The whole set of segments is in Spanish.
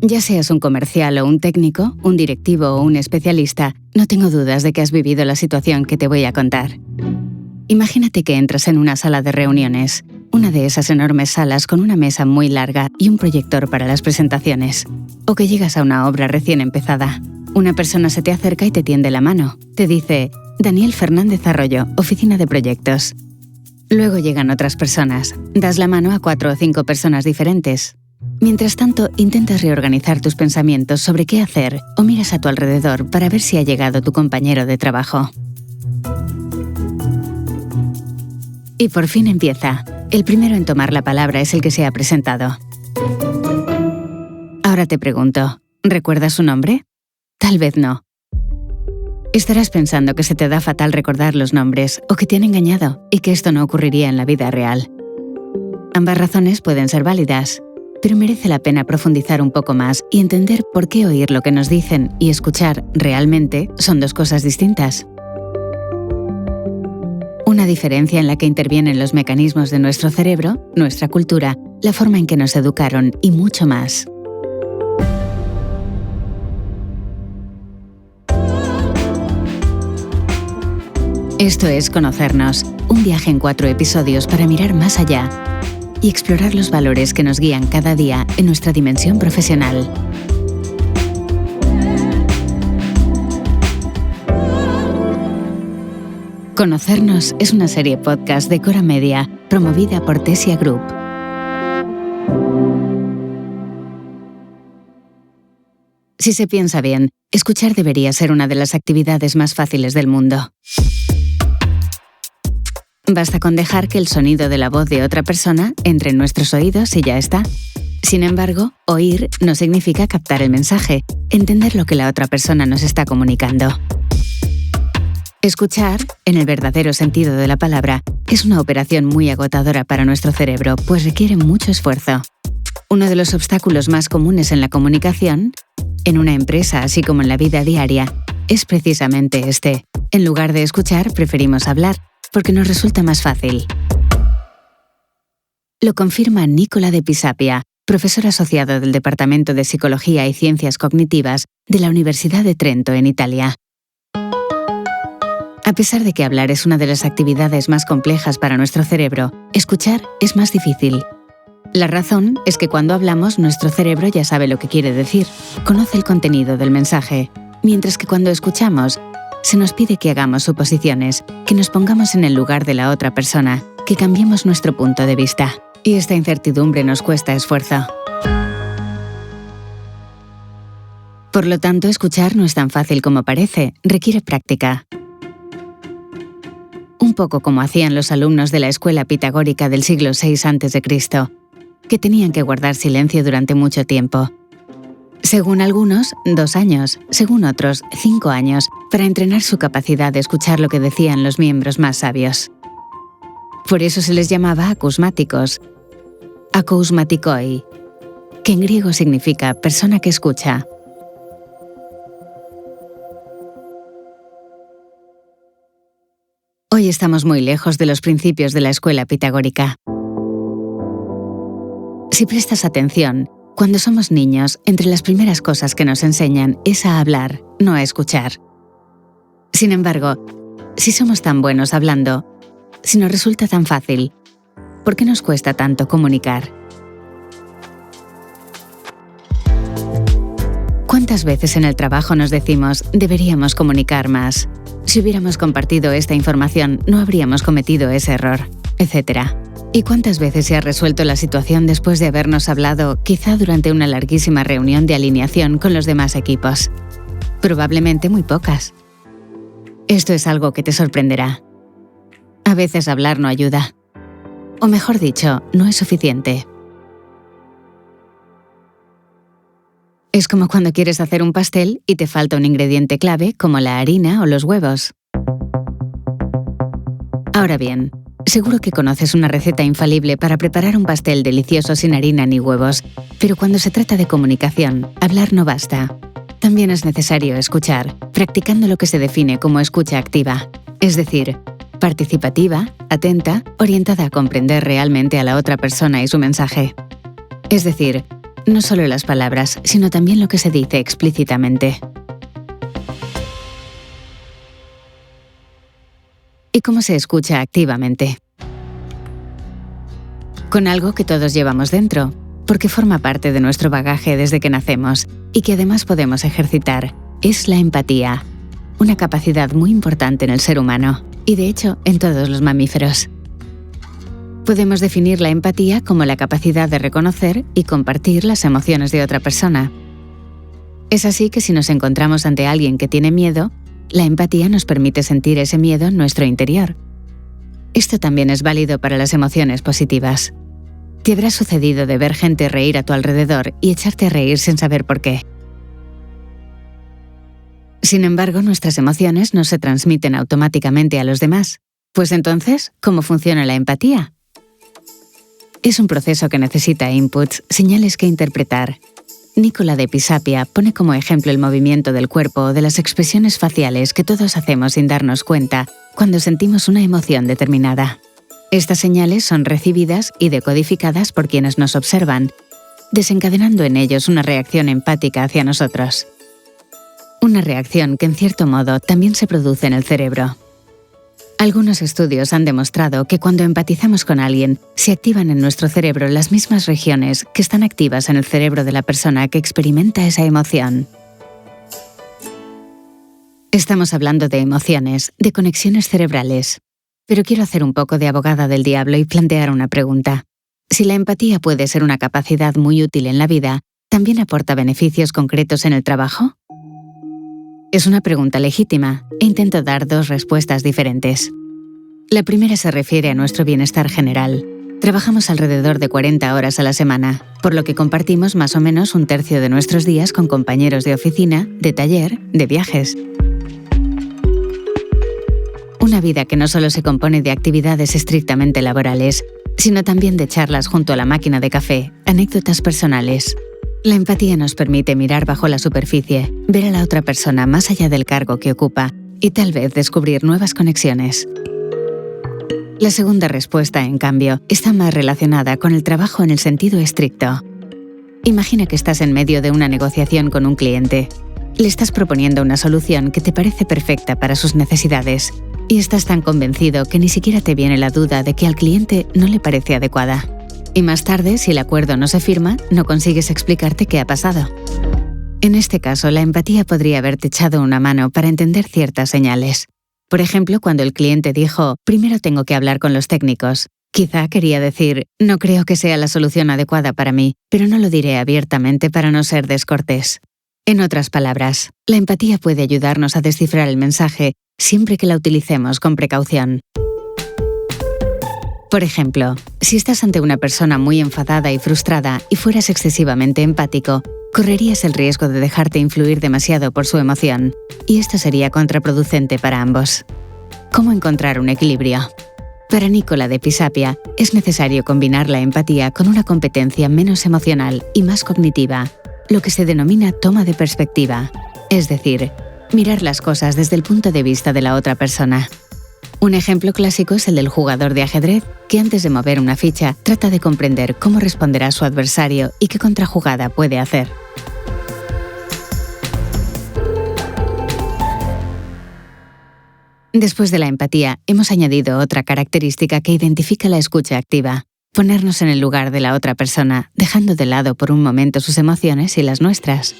Ya seas un comercial o un técnico, un directivo o un especialista, no tengo dudas de que has vivido la situación que te voy a contar. Imagínate que entras en una sala de reuniones, una de esas enormes salas con una mesa muy larga y un proyector para las presentaciones. O que llegas a una obra recién empezada. Una persona se te acerca y te tiende la mano. Te dice: Daniel Fernández Arroyo, Oficina de Proyectos. Luego llegan otras personas. Das la mano a 4 o 5 personas diferentes. Mientras tanto, intentas reorganizar tus pensamientos sobre qué hacer o miras a tu alrededor para ver si ha llegado tu compañero de trabajo. Y por fin empieza. El primero en tomar la palabra es el que se ha presentado. Ahora te pregunto, ¿recuerdas su nombre? Tal vez no. Estarás pensando que se te da fatal recordar los nombres o que te han engañado y que esto no ocurriría en la vida real. Ambas razones pueden ser válidas, pero merece la pena profundizar un poco más y entender por qué oír lo que nos dicen y escuchar realmente son dos cosas distintas. Una diferencia en la que intervienen los mecanismos de nuestro cerebro, nuestra cultura, la forma en que nos educaron y mucho más. Esto es Conocernos, un viaje en 4 episodios para mirar más allá y explorar los valores que nos guían cada día en nuestra dimensión profesional. Conocernos es una serie podcast de Cora Media, promovida por Tesia Group. Si se piensa bien, escuchar debería ser una de las actividades más fáciles del mundo. Basta con dejar que el sonido de la voz de otra persona entre en nuestros oídos y ya está. Sin embargo, oír no significa captar el mensaje, entender lo que la otra persona nos está comunicando. Escuchar, en el verdadero sentido de la palabra, es una operación muy agotadora para nuestro cerebro, pues requiere mucho esfuerzo. Uno de los obstáculos más comunes en la comunicación, en una empresa así como en la vida diaria, es precisamente este. En lugar de escuchar, preferimos hablar, porque nos resulta más fácil. Lo confirma Nicola De Pisapia, profesor asociado del Departamento de Psicología y Ciencias Cognitivas de la Universidad de Trento, en Italia. A pesar de que hablar es una de las actividades más complejas para nuestro cerebro, escuchar es más difícil. La razón es que cuando hablamos, nuestro cerebro ya sabe lo que quiere decir, conoce el contenido del mensaje, mientras que cuando escuchamos, se nos pide que hagamos suposiciones, que nos pongamos en el lugar de la otra persona, que cambiemos nuestro punto de vista. Y esta incertidumbre nos cuesta esfuerzo. Por lo tanto, escuchar no es tan fácil como parece, requiere práctica. Un poco como hacían los alumnos de la escuela pitagórica del siglo VI a.C., que tenían que guardar silencio durante mucho tiempo. Según algunos, 2 años, según otros, 5 años, para entrenar su capacidad de escuchar lo que decían los miembros más sabios. Por eso se les llamaba acousmáticos, akousmatikoi, que en griego significa persona que escucha. Hoy estamos muy lejos de los principios de la escuela pitagórica. Si prestas atención, cuando somos niños, entre las primeras cosas que nos enseñan es a hablar, no a escuchar. Sin embargo, si somos tan buenos hablando, si nos resulta tan fácil, ¿por qué nos cuesta tanto comunicar? ¿Cuántas veces en el trabajo nos decimos, deberíamos comunicar más? Si hubiéramos compartido esta información, no habríamos cometido ese error, etc. ¿Y cuántas veces se ha resuelto la situación después de habernos hablado, quizá durante una larguísima reunión de alineación con los demás equipos? Probablemente muy pocas. Esto es algo que te sorprenderá. A veces hablar no ayuda. O mejor dicho, no es suficiente. Es como cuando quieres hacer un pastel y te falta un ingrediente clave como la harina o los huevos. Ahora bien, seguro que conoces una receta infalible para preparar un pastel delicioso sin harina ni huevos, pero cuando se trata de comunicación, hablar no basta. También es necesario escuchar, practicando lo que se define como escucha activa, es decir, participativa, atenta, orientada a comprender realmente a la otra persona y su mensaje. Es decir, no solo las palabras, sino también lo que se dice explícitamente. ¿Y cómo se escucha activamente? Con algo que todos llevamos dentro, porque forma parte de nuestro bagaje desde que nacemos y que además podemos ejercitar. Es la empatía, una capacidad muy importante en el ser humano y de hecho en todos los mamíferos. Podemos definir la empatía como la capacidad de reconocer y compartir las emociones de otra persona. Es así que si nos encontramos ante alguien que tiene miedo, la empatía nos permite sentir ese miedo en nuestro interior. Esto también es válido para las emociones positivas. Te habrá sucedido de ver gente reír a tu alrededor y echarte a reír sin saber por qué. Sin embargo, nuestras emociones no se transmiten automáticamente a los demás. Pues entonces, ¿cómo funciona la empatía? Es un proceso que necesita inputs, señales que interpretar. Nicola de Pisapia pone como ejemplo el movimiento del cuerpo o de las expresiones faciales que todos hacemos sin darnos cuenta cuando sentimos una emoción determinada. Estas señales son recibidas y decodificadas por quienes nos observan, desencadenando en ellos una reacción empática hacia nosotros. Una reacción que en cierto modo también se produce en el cerebro. Algunos estudios han demostrado que cuando empatizamos con alguien, se activan en nuestro cerebro las mismas regiones que están activas en el cerebro de la persona que experimenta esa emoción. Estamos hablando de emociones, de conexiones cerebrales. Pero quiero hacer un poco de abogada del diablo y plantear una pregunta. Si la empatía puede ser una capacidad muy útil en la vida, ¿también aporta beneficios concretos en el trabajo? Es una pregunta legítima e intento dar dos respuestas diferentes. La primera se refiere a nuestro bienestar general. Trabajamos alrededor de 40 horas a la semana, por lo que compartimos más o menos un tercio de nuestros días con compañeros de oficina, de taller, de viajes. Una vida que no solo se compone de actividades estrictamente laborales, sino también de charlas junto a la máquina de café, anécdotas personales. La empatía nos permite mirar bajo la superficie, ver a la otra persona más allá del cargo que ocupa y tal vez descubrir nuevas conexiones. La segunda respuesta, en cambio, está más relacionada con el trabajo en el sentido estricto. Imagina que estás en medio de una negociación con un cliente. Le estás proponiendo una solución que te parece perfecta para sus necesidades y estás tan convencido que ni siquiera te viene la duda de que al cliente no le parece adecuada. Y más tarde, si el acuerdo no se firma, no consigues explicarte qué ha pasado. En este caso, la empatía podría haberte echado una mano para entender ciertas señales. Por ejemplo, cuando el cliente dijo, primero tengo que hablar con los técnicos. Quizá quería decir, no creo que sea la solución adecuada para mí, pero no lo diré abiertamente para no ser descortés. En otras palabras, la empatía puede ayudarnos a descifrar el mensaje siempre que la utilicemos con precaución. Por ejemplo, si estás ante una persona muy enfadada y frustrada y fueras excesivamente empático, correrías el riesgo de dejarte influir demasiado por su emoción, y esto sería contraproducente para ambos. ¿Cómo encontrar un equilibrio? Para Nicola de Pisapia, es necesario combinar la empatía con una competencia menos emocional y más cognitiva, lo que se denomina toma de perspectiva, es decir, mirar las cosas desde el punto de vista de la otra persona. Un ejemplo clásico es el del jugador de ajedrez, que antes de mover una ficha trata de comprender cómo responderá su adversario y qué contrajugada puede hacer. Después de la empatía, hemos añadido otra característica que identifica la escucha activa: ponernos en el lugar de la otra persona, dejando de lado por un momento sus emociones y las nuestras.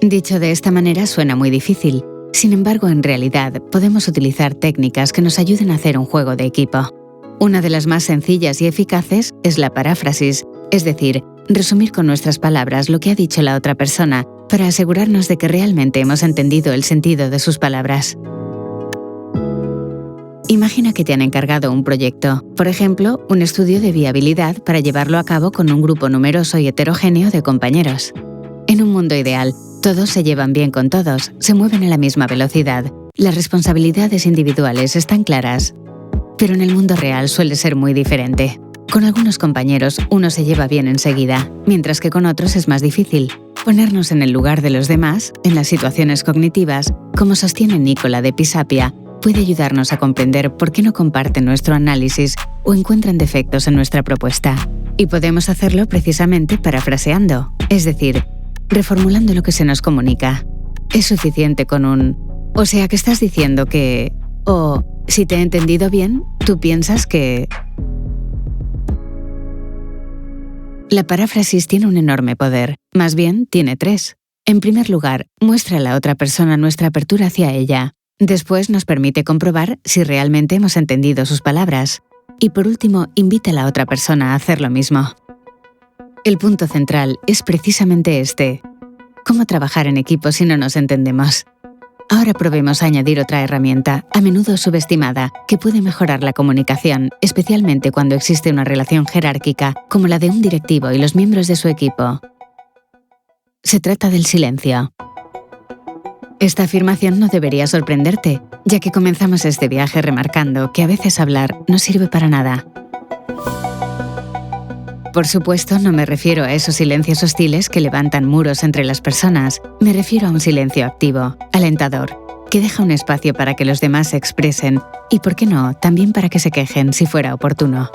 Dicho de esta manera suena muy difícil. Sin embargo, en realidad, podemos utilizar técnicas que nos ayuden a hacer un juego de equipo. Una de las más sencillas y eficaces es la paráfrasis, es decir, resumir con nuestras palabras lo que ha dicho la otra persona para asegurarnos de que realmente hemos entendido el sentido de sus palabras. Imagina que te han encargado un proyecto, por ejemplo, un estudio de viabilidad para llevarlo a cabo con un grupo numeroso y heterogéneo de compañeros. En un mundo ideal, todos se llevan bien con todos, se mueven a la misma velocidad, las responsabilidades individuales están claras. Pero en el mundo real suele ser muy diferente. Con algunos compañeros uno se lleva bien enseguida, mientras que con otros es más difícil. Ponernos en el lugar de los demás, en las situaciones cognitivas, como sostiene Nicola de Pisapia, puede ayudarnos a comprender por qué no comparten nuestro análisis o encuentran defectos en nuestra propuesta. Y podemos hacerlo precisamente parafraseando, es decir, reformulando lo que se nos comunica. Es suficiente con un «o sea que estás diciendo que» o «si te he entendido bien, tú piensas que...». La paráfrasis tiene un enorme poder, más bien tiene 3. En primer lugar, muestra a la otra persona nuestra apertura hacia ella. Después nos permite comprobar si realmente hemos entendido sus palabras. Y por último, invita a la otra persona a hacer lo mismo. El punto central es precisamente este. ¿Cómo trabajar en equipo si no nos entendemos? Ahora probemos a añadir otra herramienta, a menudo subestimada, que puede mejorar la comunicación, especialmente cuando existe una relación jerárquica, como la de un directivo y los miembros de su equipo. Se trata del silencio. Esta afirmación no debería sorprenderte, ya que comenzamos este viaje remarcando que a veces hablar no sirve para nada. Por supuesto, no me refiero a esos silencios hostiles que levantan muros entre las personas. Me refiero a un silencio activo, alentador, que deja un espacio para que los demás se expresen y, por qué no, también para que se quejen si fuera oportuno.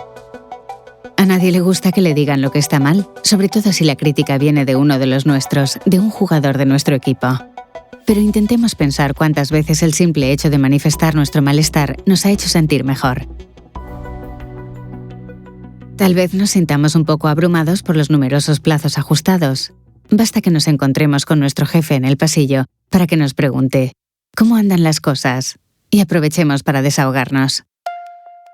A nadie le gusta que le digan lo que está mal, sobre todo si la crítica viene de uno de los nuestros, de un jugador de nuestro equipo. Pero intentemos pensar cuántas veces el simple hecho de manifestar nuestro malestar nos ha hecho sentir mejor. Tal vez nos sintamos un poco abrumados por los numerosos plazos ajustados. Basta que nos encontremos con nuestro jefe en el pasillo para que nos pregunte ¿cómo andan las cosas? Y aprovechemos para desahogarnos.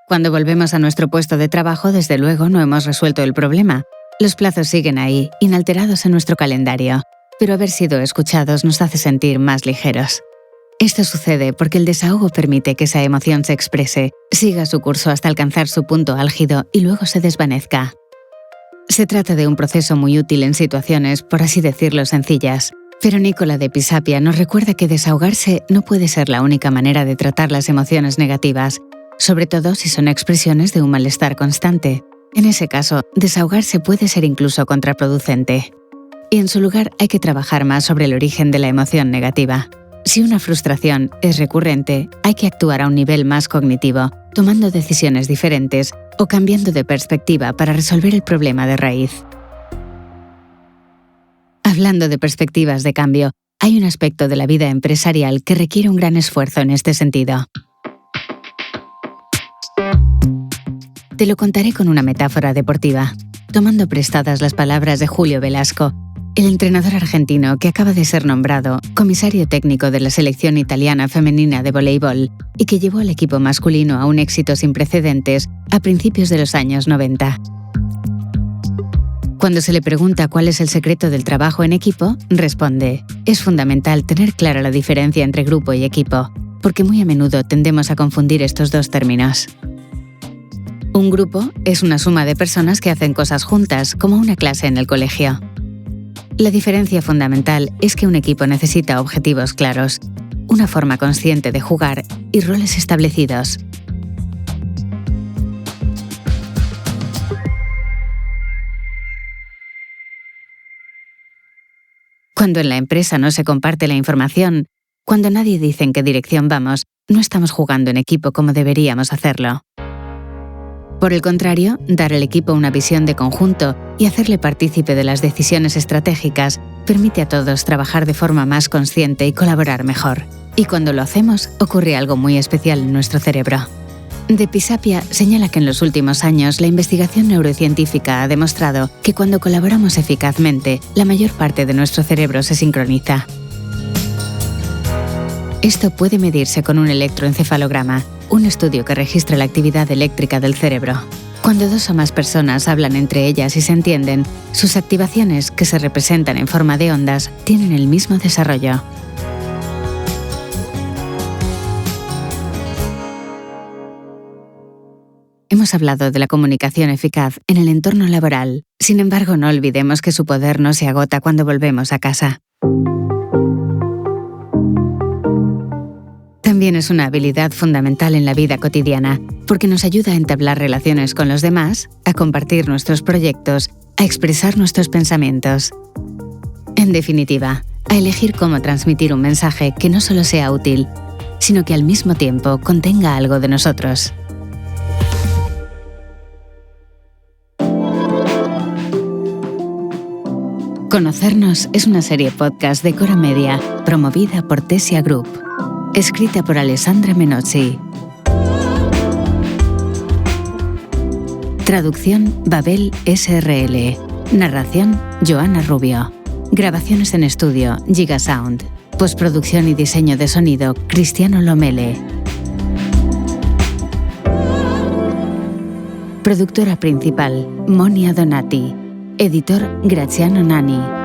Cuando volvemos a nuestro puesto de trabajo, desde luego no hemos resuelto el problema. Los plazos siguen ahí, inalterados en nuestro calendario, pero haber sido escuchados nos hace sentir más ligeros. Esto sucede porque el desahogo permite que esa emoción se exprese, siga su curso hasta alcanzar su punto álgido y luego se desvanezca. Se trata de un proceso muy útil en situaciones, por así decirlo, sencillas. Pero Nicola de Pisapia nos recuerda que desahogarse no puede ser la única manera de tratar las emociones negativas, sobre todo si son expresiones de un malestar constante. En ese caso, desahogarse puede ser incluso contraproducente. Y en su lugar hay que trabajar más sobre el origen de la emoción negativa. Si una frustración es recurrente, hay que actuar a un nivel más cognitivo, tomando decisiones diferentes o cambiando de perspectiva para resolver el problema de raíz. Hablando de perspectivas de cambio, hay un aspecto de la vida empresarial que requiere un gran esfuerzo en este sentido. Te lo contaré con una metáfora deportiva, tomando prestadas las palabras de Julio Velasco, el entrenador argentino que acaba de ser nombrado comisario técnico de la selección italiana femenina de voleibol y que llevó al equipo masculino a un éxito sin precedentes a principios de los años 90. Cuando se le pregunta cuál es el secreto del trabajo en equipo, responde: es fundamental tener clara la diferencia entre grupo y equipo, porque muy a menudo tendemos a confundir estos dos términos. Un grupo es una suma de personas que hacen cosas juntas, como una clase en el colegio. La diferencia fundamental es que un equipo necesita objetivos claros, una forma consciente de jugar y roles establecidos. Cuando en la empresa no se comparte la información, cuando nadie dice en qué dirección vamos, no estamos jugando en equipo como deberíamos hacerlo. Por el contrario, dar al equipo una visión de conjunto y hacerle partícipe de las decisiones estratégicas permite a todos trabajar de forma más consciente y colaborar mejor. Y cuando lo hacemos, ocurre algo muy especial en nuestro cerebro. De Pisapia señala que en los últimos años la investigación neurocientífica ha demostrado que cuando colaboramos eficazmente, la mayor parte de nuestro cerebro se sincroniza. Esto puede medirse con un electroencefalograma, un estudio que registra la actividad eléctrica del cerebro. Cuando dos o más personas hablan entre ellas y se entienden, sus activaciones, que se representan en forma de ondas, tienen el mismo desarrollo. Hemos hablado de la comunicación eficaz en el entorno laboral. Sin embargo, no olvidemos que su poder no se agota cuando volvemos a casa. También es una habilidad fundamental en la vida cotidiana, porque nos ayuda a entablar relaciones con los demás, a compartir nuestros proyectos, a expresar nuestros pensamientos. En definitiva, a elegir cómo transmitir un mensaje que no solo sea útil, sino que al mismo tiempo contenga algo de nosotros. Conocernos es una serie podcast de Cora Media, promovida por Tessia Group. Escrita por Alessandra Menozzi. Traducción Babel SRL. Narración Joana Rubio. Grabaciones en estudio Giga Sound. Postproducción y diseño de sonido Cristiano Lomele. Productora principal Monia Donati. Editor Graziano Nani.